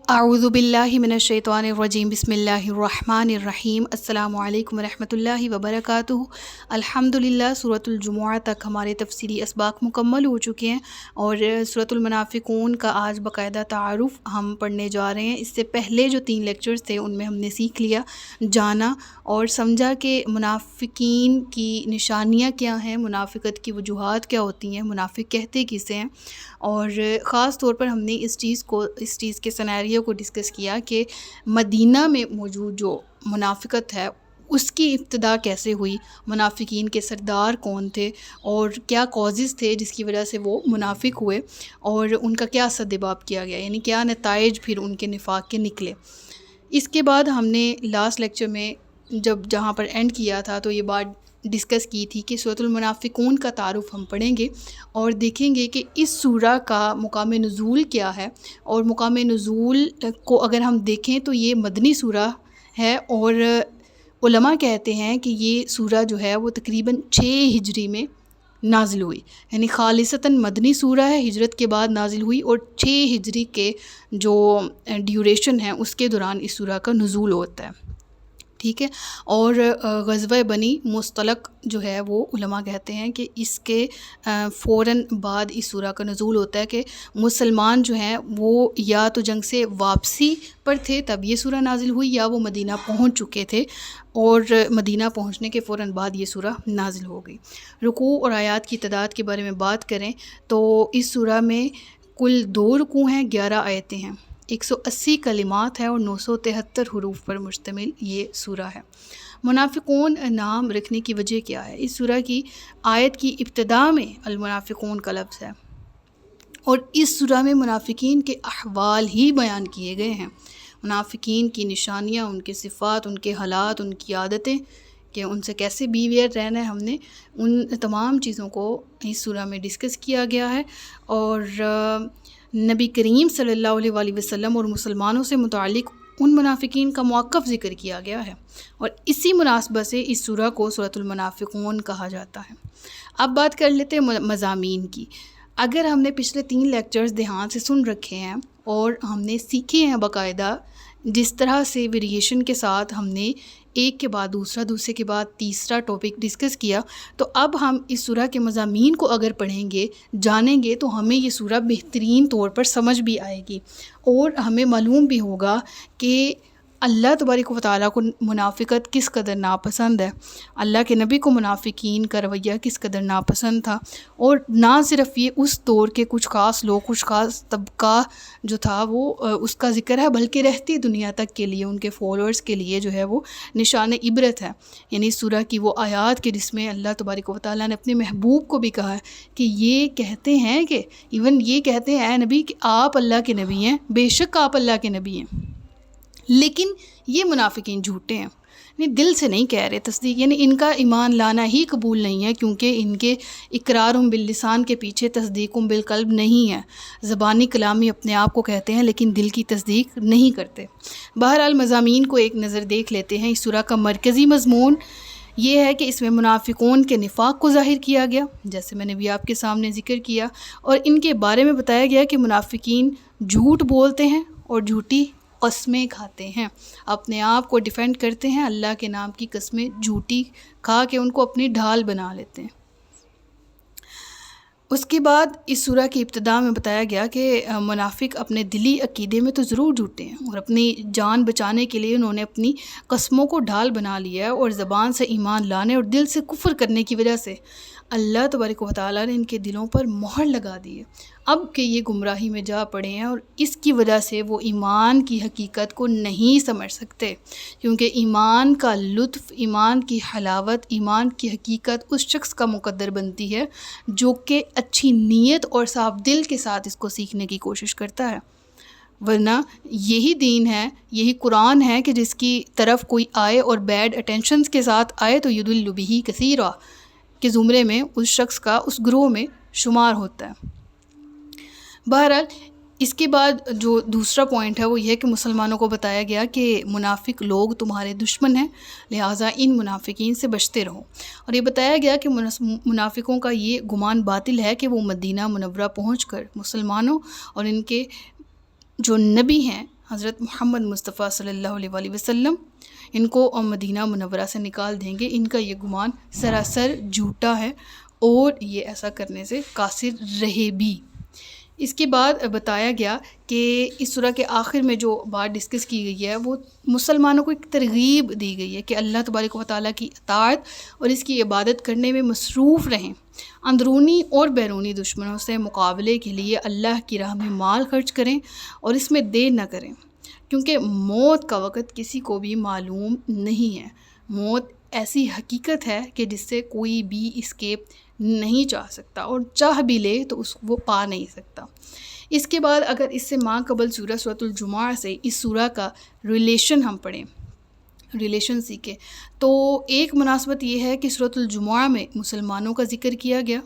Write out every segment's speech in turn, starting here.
اعوذ باللہ من الشیطان الرجیم بسم اللہ الرحمن الرحیم السلام علیکم ورحمۃ اللہ وبرکاتہ۔ الحمدللہ سورۃ الجمعہ تک ہمارے تفسیری اسباق مکمل ہو چکے ہیں اور سورۃ المنافقون کا آج باقاعدہ تعارف ہم پڑھنے جا رہے ہیں۔ اس سے پہلے جو 3 لیکچرز تھے ان میں ہم نے سیکھ لیا، جانا اور سمجھا کہ منافقین کی نشانیاں کیا ہیں، منافقت کی وجوہات کیا ہوتی ہیں، منافق کہتے کسے ہیں، اور خاص طور پر ہم نے اس چیز کے سینیریو کو ڈسکس کیا کہ مدینہ میں موجود جو منافقت ہے اس کی ابتدا کیسے ہوئی، منافقین کے سردار کون تھے اور کیا کازز تھے جس کی وجہ سے وہ منافق ہوئے اور ان کا کیا سدباب کیا گیا، یعنی کیا نتائج پھر ان کے نفاق کے نکلے۔ اس کے بعد ہم نے لاسٹ لیکچر میں جہاں پر اینڈ کیا تھا تو یہ بات ڈسکس کی تھی کہ سورۃ المنافقون کا تعارف ہم پڑھیں گے اور دیکھیں گے کہ اس سورہ کا مقام نزول کیا ہے، اور مقام نزول کو اگر ہم دیکھیں تو یہ مدنی سورہ ہے، اور علماء کہتے ہیں کہ یہ سورہ جو ہے وہ تقریباً 6 ہجری میں نازل ہوئی، یعنی خالصتاً مدنی سورہ ہے، ہجرت کے بعد نازل ہوئی، اور 6 ہجری کے جو ڈیوریشن ہے اس کے دوران اس سورہ کا نزول ہوتا ہے، ٹھیک ہے۔ اور غزوہ بنی مصطلق جو ہے وہ علماء کہتے ہیں کہ اس کے فوراً بعد اس سورہ کا نزول ہوتا ہے کہ مسلمان جو ہیں وہ یا تو جنگ سے واپسی پر تھے تب یہ سورہ نازل ہوئی، یا وہ مدینہ پہنچ چکے تھے اور مدینہ پہنچنے کے فوراً بعد یہ سورہ نازل ہو گئی۔ رکوع اور آیات کی تعداد کے بارے میں بات کریں تو اس سورہ میں کل 2 رکوع ہیں، 11 آیتیں ہیں، 180 کلمات ہیں اور 973 حروف پر مشتمل یہ سورہ ہے۔ منافقون نام رکھنے کی وجہ کیا ہے؟ اس سورہ کی آیت کی ابتدا میں المنافقون کا لفظ ہے، اور اس سورہ میں منافقین کے احوال ہی بیان کیے گئے ہیں، منافقین کی نشانیاں، ان کے صفات، ان کے حالات، ان کی عادتیں، کہ ان سے کیسے بیویئر رہنا ہے، ہم نے ان تمام چیزوں کو اس سورہ میں ڈسکس کیا گیا ہے، اور نبی کریم صلی اللہ علیہ وآلہ وسلم اور مسلمانوں سے متعلق ان منافقین کا موقف ذکر کیا گیا ہے، اور اسی مناسبت سے اس سورہ کو سورۃ المنافقون کہا جاتا ہے۔ اب بات کر لیتے ہیں مضامین کی۔ اگر ہم نے پچھلے 3 لیکچرز دھیان سے سن رکھے ہیں اور ہم نے سیکھے ہیں باقاعدہ جس طرح سے ویریشن کے ساتھ ہم نے ایک کے بعد دوسرا، دوسرے کے بعد تیسرا ٹاپک ڈسکس کیا، تو اب ہم اس سورہ کے مضامین کو اگر پڑھیں گے، جانیں گے، تو ہمیں یہ سورہ بہترین طور پر سمجھ بھی آئے گی، اور ہمیں معلوم بھی ہوگا کہ اللہ تبارک و تعالیٰ کو منافقت کس قدر ناپسند ہے، اللہ کے نبی کو منافقین کا رویہ کس قدر ناپسند تھا، اور نہ صرف یہ اس دور کے کچھ خاص لوگ، کچھ خاص طبقہ جو تھا وہ اس کا ذکر ہے، بلکہ رہتی دنیا تک کے لیے، ان کے فالوورز کے لیے جو ہے وہ نشان عبرت ہے۔ یعنی سورہ کی وہ آیات کے جس میں اللہ تبارک و تعالیٰ نے اپنے محبوب کو بھی کہا ہے کہ یہ کہتے ہیں کہ ایون یہ کہتے ہیں اے نبی کہ آپ اللہ کے نبی ہیں، بے شک آپ اللہ کے نبی ہیں، لیکن یہ منافقین جھوٹے ہیں، یعنی دل سے نہیں کہہ رہے تصدیق، یعنی ان کا ایمان لانا ہی قبول نہیں ہے، کیونکہ ان کے اقرارم باللسان کے پیچھے تصدیقم بالقلب نہیں ہے، زبانی کلامی اپنے آپ کو کہتے ہیں لیکن دل کی تصدیق نہیں کرتے۔ بہرحال مضامین کو ایک نظر دیکھ لیتے ہیں۔ اس سورہ کا مرکزی مضمون یہ ہے کہ اس میں منافقون کے نفاق کو ظاہر کیا گیا، جیسے میں نے بھی آپ کے سامنے ذکر کیا، اور ان کے بارے میں بتایا گیا کہ منافقین جھوٹ بولتے ہیں اور جھوٹی قسمیں کھاتے ہیں، اپنے آپ کو ڈیفینڈ کرتے ہیں، اللہ کے نام کی قسمیں جھوٹی کھا کے ان کو اپنی ڈھال بنا لیتے ہیں۔ اس کے بعد اس سورہ کی ابتدا میں بتایا گیا کہ منافق اپنے دلی عقیدے میں تو ضرور جھوٹے ہیں، اور اپنی جان بچانے کے لیے انہوں نے اپنی قسموں کو ڈھال بنا لیا ہے، اور زبان سے ایمان لانے اور دل سے کفر کرنے کی وجہ سے اللہ تبارک و تعالیٰ نے ان کے دلوں پر مہر لگا دی ہے، اب کہ یہ گمراہی میں جا پڑے ہیں، اور اس کی وجہ سے وہ ایمان کی حقیقت کو نہیں سمجھ سکتے، کیونکہ ایمان کا لطف، ایمان کی حلاوت، ایمان کی حقیقت اس شخص کا مقدر بنتی ہے جو کہ اچھی نیت اور صاف دل کے ساتھ اس کو سیکھنے کی کوشش کرتا ہے، ورنہ یہی دین ہے، یہی قرآن ہے کہ جس کی طرف کوئی آئے اور بیڈ اٹینشنز کے ساتھ آئے تو یضل بہ کثیرا کے زمرے میں اس شخص کا اس گروہ میں شمار ہوتا ہے۔ بہرحال اس کے بعد جو دوسرا پوائنٹ ہے وہ یہ ہے کہ مسلمانوں کو بتایا گیا کہ منافق لوگ تمہارے دشمن ہیں، لہٰذا ان منافقین سے بچتے رہو، اور یہ بتایا گیا کہ منافقوں کا یہ گمان باطل ہے کہ وہ مدینہ منورہ پہنچ کر مسلمانوں اور ان کے جو نبی ہیں حضرت محمد مصطفیٰ صلی اللہ علیہ وسلم ان کو مدینہ منورہ سے نکال دیں گے، ان کا یہ گمان سراسر جھوٹا ہے اور یہ ایسا کرنے سے قاصر رہے بھی۔ اس کے بعد بتایا گیا کہ اس سورہ کے آخر میں جو بات ڈسکس کی گئی ہے وہ مسلمانوں کو ایک ترغیب دی گئی ہے کہ اللہ تبارک و تعالیٰ کی اطاعت اور اس کی عبادت کرنے میں مصروف رہیں، اندرونی اور بیرونی دشمنوں سے مقابلے کے لیے اللہ کی راہ میں مال خرچ کریں اور اس میں دیر نہ کریں، کیونکہ موت کا وقت کسی کو بھی معلوم نہیں ہے۔ موت ایسی حقیقت ہے کہ جس سے کوئی بھی اسکیپ نہیں چاہ سکتا، اور چاہ بھی لے تو وہ پا نہیں سکتا۔ اس کے بعد اگر اس سے ماں قبل سورہ سورۃ الجمعہ سے اس سورہ کا ریلیشن ہم پڑھیں، ریلیشن سیکھیں، تو ایک مناسبت یہ ہے کہ سورۃ الجمعہ میں مسلمانوں کا ذکر کیا گیا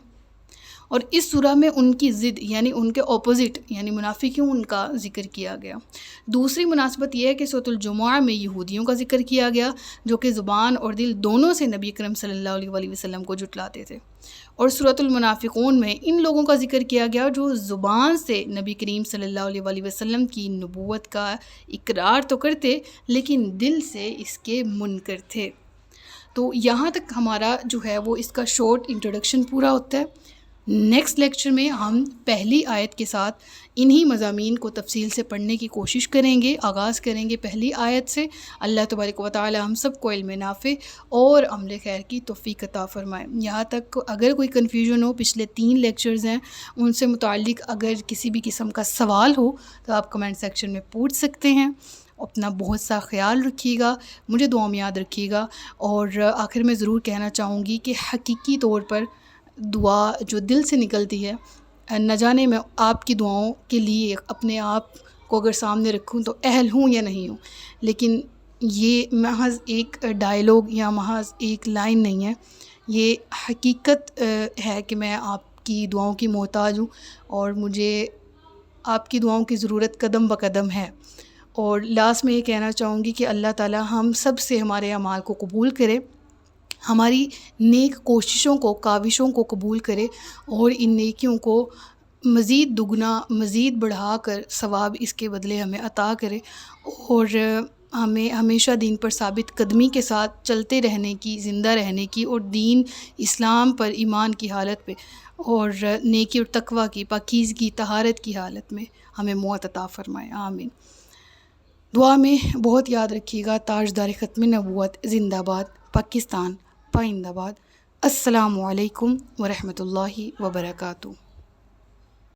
اور اس سورہ میں ان کی ضد یعنی ان کے اپوزٹ یعنی منافقین کا ذکر کیا گیا۔ دوسری مناسبت یہ ہے کہ سورۃ الجمعہ میں یہودیوں کا ذکر کیا گیا جو کہ زبان اور دل دونوں سے نبی کریم صلی اللہ علیہ وسلم کو جھٹلاتے تھے، اور سورۃ المنافقون میں ان لوگوں کا ذکر کیا گیا جو زبان سے نبی کریم صلی اللہ علیہ وسلم کی نبوت کا اقرار تو کرتے لیکن دل سے اس کے منکر تھے۔ تو یہاں تک ہمارا جو ہے وہ اس کا شارٹ انٹروڈکشن پورا ہوتا ہے۔ نیکسٹ لیکچر میں ہم پہلی آیت کے ساتھ انہی مضامین کو تفصیل سے پڑھنے کی کوشش کریں گے، آغاز کریں گے پہلی آیت سے۔ اللہ تبارک و تعالی ہم سب کو علم نافع اور عمل خیر کی توفیق عطا فرمائے۔ یہاں تک اگر کوئی کنفیوژن ہو، پچھلے 3 لیکچرز ہیں ان سے متعلق اگر کسی بھی قسم کا سوال ہو تو آپ کمنٹ سیکشن میں پوچھ سکتے ہیں۔ اپنا بہت سا خیال رکھیے گا، مجھے دعا میں یاد رکھیے گا، اور آخر میں ضرور کہنا چاہوں گی کہ حقیقی طور پر دعا جو دل سے نکلتی ہے، نہ جانے میں آپ کی دعاؤں کے لیے اپنے آپ کو اگر سامنے رکھوں تو اہل ہوں یا نہیں ہوں، لیکن یہ محض ایک ڈائلاگ یا محض ایک لائن نہیں ہے، یہ حقیقت ہے کہ میں آپ کی دعاؤں کی محتاج ہوں اور مجھے آپ کی دعاؤں کی ضرورت قدم بقدم ہے۔ اور لاسٹ میں یہ کہنا چاہوں گی کہ اللہ تعالی ہم سب سے ہمارے اعمال کو قبول کرے، ہماری نیک کوششوں کو، کاوشوں کو قبول کرے، اور ان نیکیوں کو مزید دگنا مزید بڑھا کر ثواب اس کے بدلے ہمیں عطا کرے، اور ہمیں ہمیشہ دین پر ثابت قدمی کے ساتھ چلتے رہنے کی، زندہ رہنے کی، اور دین اسلام پر ایمان کی حالت پہ اور نیکی اور تقوی کی، پاکیزگی، طہارت کی حالت میں ہمیں موت عطا فرمائے، آمین۔ دعا میں بہت یاد رکھیے گا۔ تاجدار ختم نبوت زندہ باد، پاکستان پائندہ باد۔ السلام علیکم ورحمۃ اللہ وبرکاتہ۔